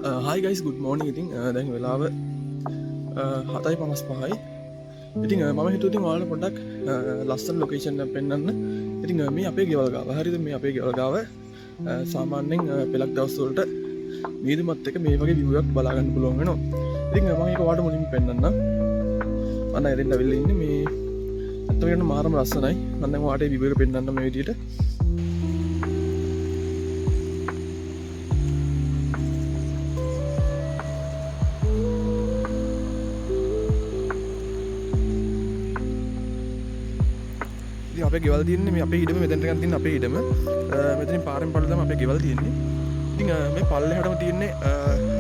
හයි guys good morning. ඉතින් දැන් වෙලාව 7:55යි. ඉතින් මම හිතුවා ඉතින් ඔයාලට පොඩ්ඩක් ලස්සන ලොකේෂන් එකක් පෙන්වන්න. ඉතින් මේ අපේ ගෙවල් ගාව. හරිද? මේ අපේ ගෙවල් ගාව සාමාන්‍යයෙන් පෙලක් දවස් වලට මීදුමත් එක මේ වගේ view එකක් බලා ගන්න පුළුවන් වෙනවා. ඉතින් මම ඒක ඔයාලට මුලින්ම පෙන්වන්නම්. අන්න එතෙන් ඇවිල්ලා ඉන්නේ මේ අතට මාරම ලස්සනයි. මම දැන් ඔයාලට view එක පෙන්වන්න මේ විදියට. අපේ ගෙවල් තියෙන්නේ මේ අපේ ඉඩම මෙතනට ගන්න තියෙන අපේ ඉඩම. මෙතනින් පාරෙන් පල්ලෙ තමයි අපේ ගෙවල් තියෙන්නේ. ඉතින් මේ පල්ලෙහාටම තියෙන්නේ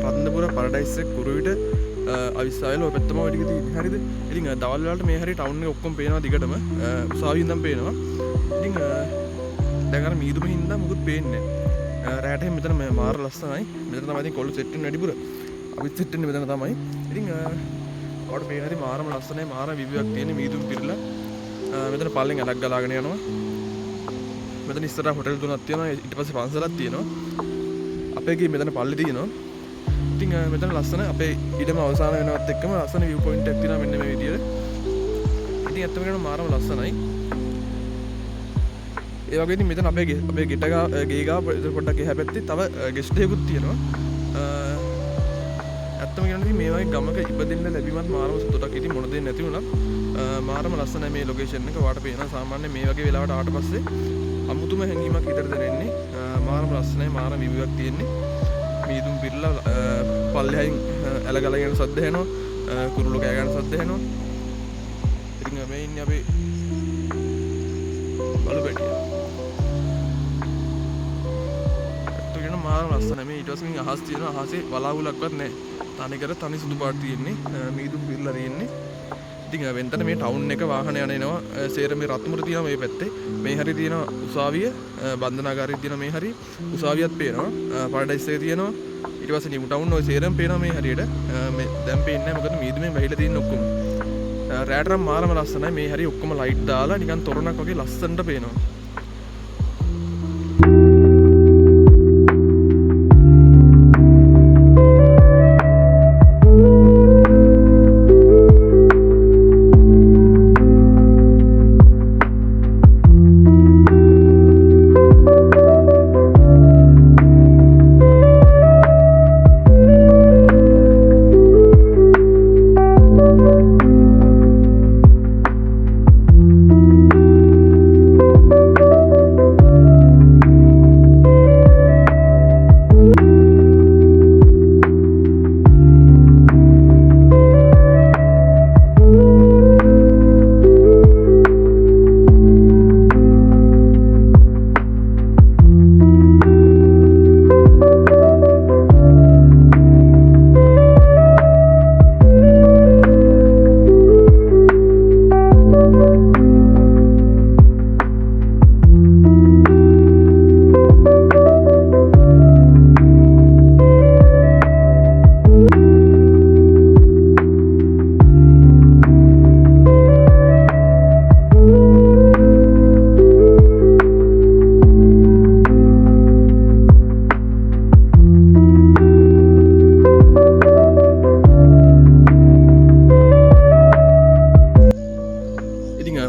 රත්නපුර පැරඩයිස් එක කුරුවිට අවිස්සායල ඔය පැත්තම ඔය ටික තියෙන්නේ. හරිද? ඉතින් දවල් වලට මේ හැරි ටවුන් එක ඔක්කොම පේනවා දිගටම. උසාවියෙන් ඉඳන් පේනවා. ඉතින් දැන් අර මීදුම හින්දා මොකුත් පේන්නේ නැහැ. රැට මෙතන මාර ලස්සනයි. මෙතන තමයි ඉතින් කොල්ල සෙට් වෙන වැඩිපුර. අපිත් සෙට් වෙන්නේ මෙතන තමයි. ඉතින් ඔයාලට මේ හැරි මාරම ලස්සනයි. මාර විව් එකක් තියෙන මීදුම පිරලා මෙතන පල්ලෙන් ඇලක් ගලාගෙන යනවා. මෙතන ඉස්සරහ හොටෙල් තුනක් තියෙනවා. ඊට පස්සේ පන්සලක් තියෙනවා. අපේ ගේ මෙතන පල්ලේ තියෙනවා. ඉතින් මෙතන ලස්සන අපේ ඉඩම අවසාන වෙනවත් එක්කම ලස්සන view point එකක් තියෙනවා මෙන්න මේ විදියට. ඉතින් ඇත්තම කියනවා මාරම ලස්සනයි. ඒ වගේ ඉතින් මෙතන අපේ ගෙට ගේ ගාව පොඩ්ඩක් එහා පැත්තේ තව ගෙස්ට් එකකුත් තියෙනවා. ඇත්තම කියනවා ඉතින් මේ වගේ ගමක ඉපදෙන්න ලැබීමත් මාරම සතුටක්. ඉතින් මොන දෙයක් නැති වුණත් මාරම ලස්සනයි මේ ලොකේෂන් එක. ඔයාලට පේනවා සාමාන්‍යයෙන් මේ වගේ වෙලාවට ආවට පස්සේ අමුතුම හැඟීමක් හිතට දැනෙන්නේ. මාරම ලස්සනයි. මාරම view එකක් තියෙන්නේ. මීදුම් පිරලා පල්ලෙහින් ඇල ගල යන සද්ද එනවා. කුරුළු කෑ ගන්න සද්ද එනවා. ඉතින් මේ ඉන්නේ අපි බලු පැටිය. ඒත් කියන මාරම ලස්සනයි. මේ ඊට පස්සේ මින් අහස් තියෙනවා. අහසේ වලාකුලක්වත් නැහැ. තනිකර තනි සුදු පාට තියෙන්නේ. මීදුම් පිරලා තියෙන්නේ. ඉතින් වෙනතන මේ ටවුන් එක වාහන යනවා. සේර මේ රත්මුර තියෙනවා මේ පැත්තේ. මේ හරිය තියෙනවා උසාවිය, බන්ධනාගාරය තියෙනවා මේ හරිය. උසාවියත් පේනවා. පැරඩයිස් එක තියෙනවා. ඊට පස්සේ නිව් ටවුන් ඔය සේරම පේනවා මේ හරියට. මේ දැන් පේන්නේ නැහැ මොකද මීදුමෙන් වැහිලා තියෙන ඔක්කොම. රෑටරම් මාරම ලස්සනයි. මේ හරිය ඔක්කොම ලයිට් දාලා නිකන් තොරණක් වගේ ලස්සනට පේනවා.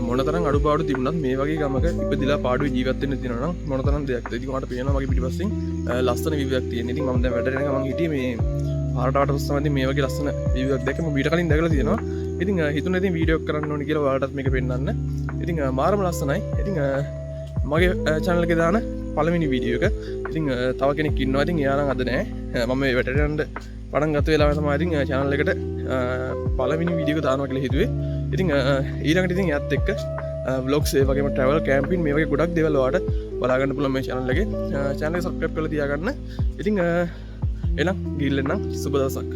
මොනතරම් අඩුපාඩු තිබුණත් මේ වගේ ගමක ඉපදිලා පාඩුවේ ජීවත් වෙන්න තියෙනවා නම් මොනතරම් දෙයක්ද. ඉතින් ඔයාලට පේනවා මගේ පිටිපස්සෙන් ලස්සන view එකක් තියෙන. ඉතින් මම දැන් වැඩට යන ගමන් හිටියේ මේ පාරට පස්සෙන් මේ වගේ ලස්සන view එකක් දැක්ක මම ඊට කලින් දැකලා තියෙනවා. ඉතින් හිතුණා ඉතින් වීඩියෝ එකක් කරන්න ඕනේ කියලා ඔයාලටත් මේක පෙන්නන්න. ඉතින් මාරම ලස්සනයි. ඉතින් මගේ channel එකේ දාන පළවෙනි වීඩියෝ එක. ඉතින් තව කෙනෙක් ඉන්නවා. ඉතින් එයා නම් අද නෑ. මම මේ වැඩට යන්න පටන් ගත්ත වෙලාව තමයි ඉතින් channel එකට පළවෙනි වීඩියෝ එක දානවා කියලා හිතුවේ. ඉතින් ඊළඟට ඉතින් එයාත් එක්ක vlogs ඒ වගේම travel camping මේ වගේ ගොඩක් දේවල් ඔයාලට බලා ගන්න පුළුවන් මේ channel එකේ. channel එක subscribe කරලා තියාගන්න. ඉතින් එහෙනම් ගිහින් එන්නම්. සුබ දවසක්.